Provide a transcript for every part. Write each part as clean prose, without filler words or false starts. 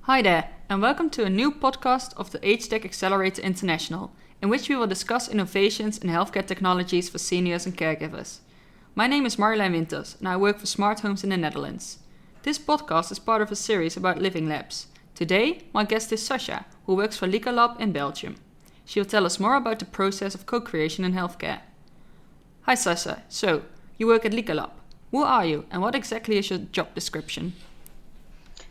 Hi there, and welcome to a new podcast of the HTech Accelerator International, in which we will discuss innovations in healthcare technologies for seniors and caregivers. My name is Marjolein Winters, and I work for Smart Homes in the Netherlands. This podcast is part of a series about living labs. Today, my guest is Sascha, who works for LicaLab in Belgium. She will tell us more about the process of co-creation in healthcare. Hi Sascha, so you work at LicaLab. Who are you, and what exactly is your job description?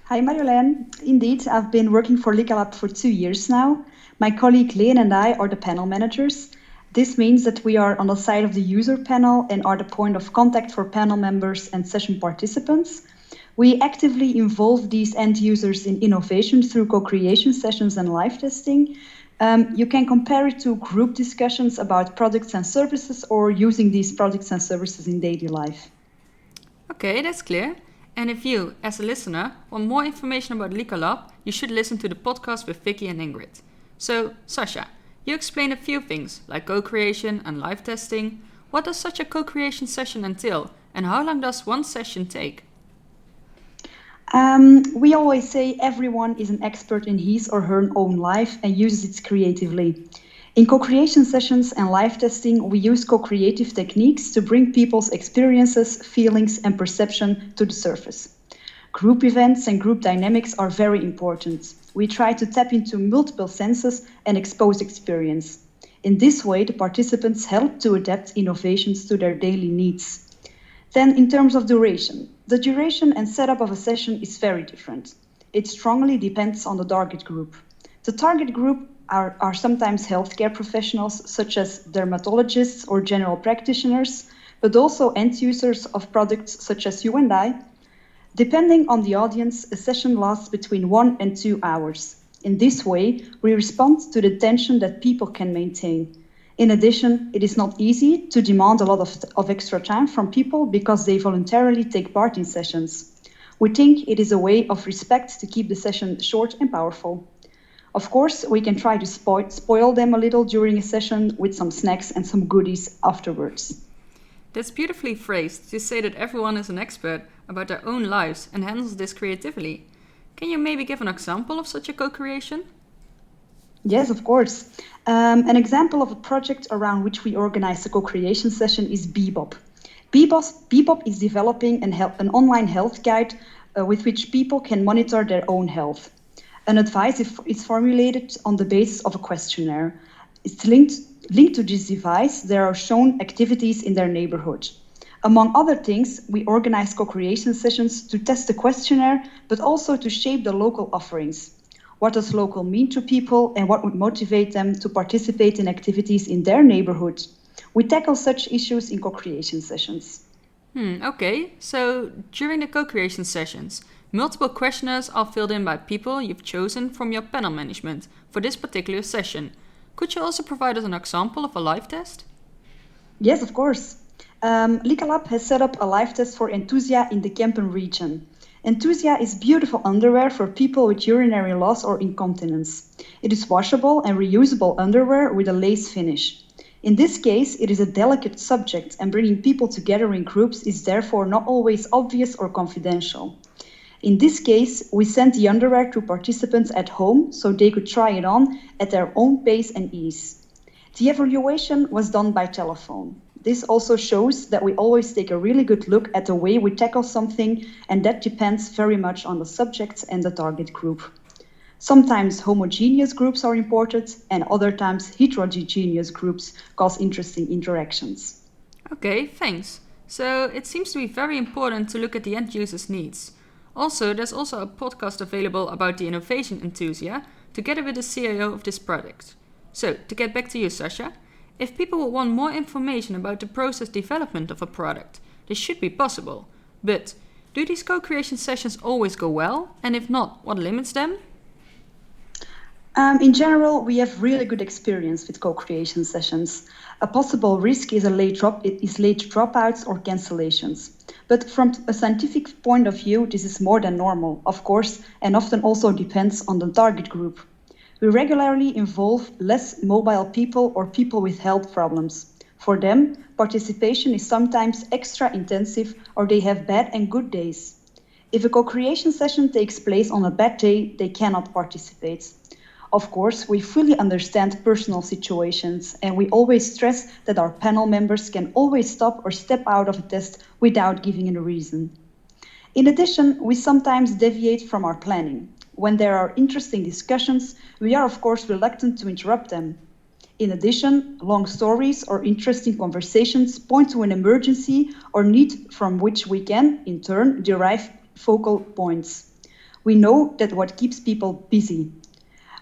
Hi Marjolein. Indeed, I've been working for LicaLab for 2 years now. My colleague Leen and I are the panel managers. This means that we are on the side of the user panel and are the point of contact for panel members and session participants. We actively involve these end users in innovation through co-creation sessions and live testing. You can compare it to group discussions about products and services or using these products and services in daily life. Okay, that's clear. And if you, as a listener, want more information about LicaLab, you should listen to the podcast with Vicky and Ingrid. So, Sascha, you explained a few things, like co-creation and live testing. What does such a co-creation session entail, and how long does one session take? We always say everyone is an expert in his or her own life and uses it creatively. In co-creation sessions and live testing, we use co-creative techniques to bring people's experiences, feelings, and perception to the surface. Group events and group dynamics are very important. We try to tap into multiple senses and expose experience. In this way, the participants help to adapt innovations to their daily needs. Then, in terms of duration, the duration and setup of a session is very different. It strongly depends on the target group. The target group are sometimes healthcare professionals such as dermatologists or general practitioners, but also end users of products such as you and I. Depending on the audience, a session lasts between 1 and 2 hours. In this way, we respond to the tension that people can maintain. In addition, it is not easy to demand a lot of extra time from people because they voluntarily take part in sessions. We think it is a way of respect to keep the session short and powerful. Of course, we can try to spoil them a little during a session with some snacks and some goodies afterwards. That's beautifully phrased to say that everyone is an expert about their own lives and handles this creatively. Can you maybe give an example of such a co-creation? Yes, of course. An example of a project around which we organize a co-creation session is Bebop. Bebop is developing an online health guide with which people can monitor their own health. An advice is formulated on the basis of a questionnaire. It's linked to this device. There are shown activities in their neighborhood. Among other things, we organize co-creation sessions to test the questionnaire, but also to shape the local offerings. What does local mean to people and what would motivate them to participate in activities in their neighborhood? We tackle such issues in co-creation sessions. Okay, so during the co-creation sessions, multiple questionnaires are filled in by people you've chosen from your panel management for this particular session. Could you also provide us an example of a live test? Yes, of course. LicaLab has set up a live test for Enthusia in the Kempen region. Enthusia is beautiful underwear for people with urinary loss or incontinence. It is washable and reusable underwear with a lace finish. In this case, it is a delicate subject, and bringing people together in groups is therefore not always obvious or confidential. In this case, we sent the underwear to participants at home so they could try it on at their own pace and ease. The evaluation was done by telephone. This also shows that we always take a really good look at the way we tackle something, and that depends very much on the subject and the target group. Sometimes homogeneous groups are important, and other times heterogeneous groups cause interesting interactions. Okay, thanks. So it seems to be very important to look at the end user's needs. Also, there's also a podcast available about the innovation enthusiast, together with the CIO of this product. So, to get back to you, Sascha, if people would want more information about the process development of a product, this should be possible. But do these co-creation sessions always go well? And if not, what limits them? In general, we have really good experience with co-creation sessions. A possible risk is late dropouts or cancellations. But from a scientific point of view, this is more than normal, of course, and often also depends on the target group. We regularly involve less mobile people or people with health problems. For them, participation is sometimes extra intensive or they have bad and good days. If a co-creation session takes place on a bad day, they cannot participate. Of course, we fully understand personal situations, and we always stress that our panel members can always stop or step out of a test without giving a reason. In addition, we sometimes deviate from our planning. When there are interesting discussions, we are of course reluctant to interrupt them. In addition, long stories or interesting conversations point to an emergency or need from which we can, in turn, derive focal points. We know that what keeps people busy.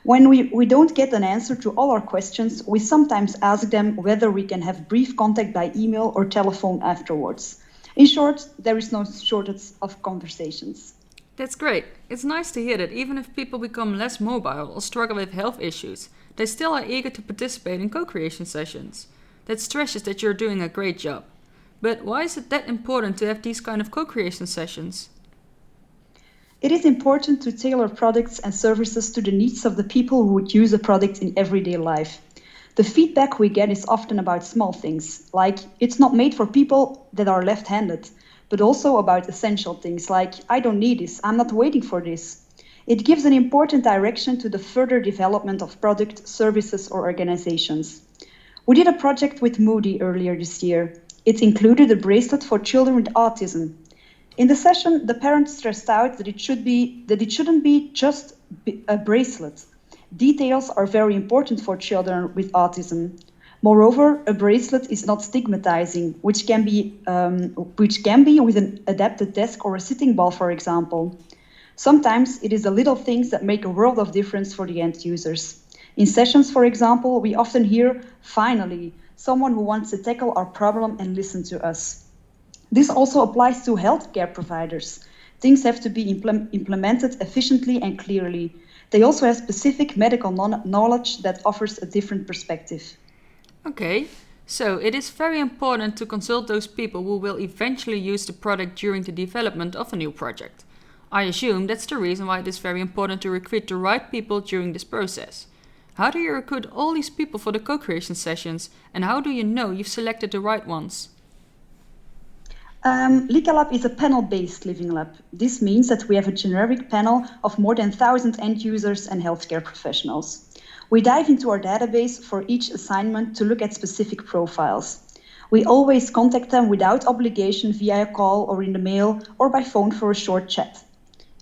When we don't get an answer to all our questions, we sometimes ask them whether we can have brief contact by email or telephone afterwards. In short, there is no shortage of conversations. That's great. It's nice to hear that even if people become less mobile or struggle with health issues, they still are eager to participate in co-creation sessions. That stresses that you're doing a great job. But why is it that important to have these kind of co-creation sessions? It is important to tailor products and services to the needs of the people who would use a product in everyday life. The feedback we get is often about small things, like it's not made for people that are left-handed, but also about essential things like I don't need this, I'm not waiting for this. It gives an important direction to the further development of product, services, or organizations. We did a project with Moody earlier this year. It included a bracelet for children with autism. In the session, the parents stressed out that it shouldn't be just a bracelet. Details are very important for children with autism. Moreover, a bracelet is not stigmatizing, which can be with an adapted desk or a sitting ball, for example. Sometimes it is the little things that make a world of difference for the end users. In sessions, for example, we often hear, finally, someone who wants to tackle our problem and listen to us. This also applies to healthcare providers. Things have to be implemented efficiently and clearly. They also have specific medical knowledge that offers a different perspective. Okay, so it is very important to consult those people who will eventually use the product during the development of a new project. I assume that's the reason why it is very important to recruit the right people during this process. How do you recruit all these people for the co-creation sessions, and how do you know you've selected the right ones? LicaLab is a panel-based living lab. This means that we have a generic panel of more than 1,000 end users and healthcare professionals. We dive into our database for each assignment to look at specific profiles. We always contact them without obligation via a call or in the mail or by phone for a short chat.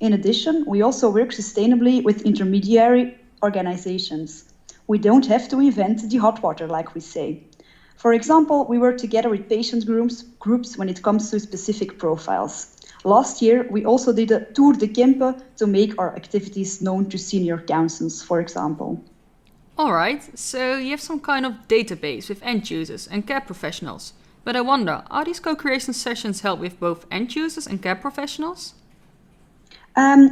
In addition, we also work sustainably with intermediary organizations. We don't have to invent the hot water, like we say. For example, we work together with patient groups when it comes to specific profiles. Last year, we also did a Tour de Kempe to make our activities known to senior councils, for example. Alright, so you have some kind of database with end users and care professionals. But I wonder, are these co-creation sessions held with both end users and care professionals?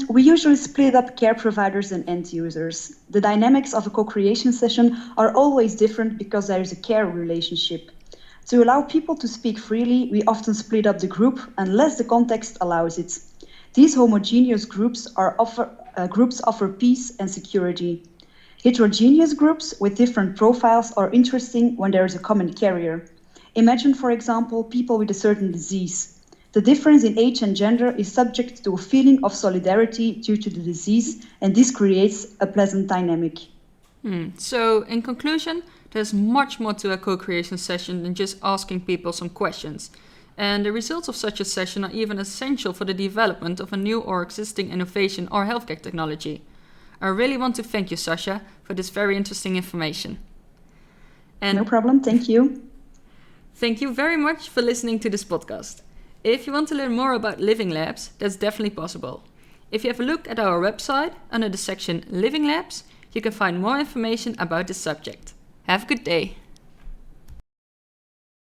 We usually split up care providers and end users. The dynamics of a co-creation session are always different because there is a care relationship. To allow people to speak freely, we often split up the group unless the context allows it. These homogeneous groups offer peace and security. Heterogeneous groups with different profiles are interesting when there is a common carrier. Imagine, for example, people with a certain disease. The difference in age and gender is subject to a feeling of solidarity due to the disease, and this creates a pleasant dynamic. So, in conclusion, there's much more to a co-creation session than just asking people some questions. And the results of such a session are even essential for the development of a new or existing innovation or healthcare technology. I really want to thank you, Sascha, for this very interesting information. No problem, thank you. Thank you very much for listening to this podcast. If you want to learn more about living labs, that's definitely possible. If you have a look at our website, under the section Living Labs, you can find more information about this subject. Have a good day.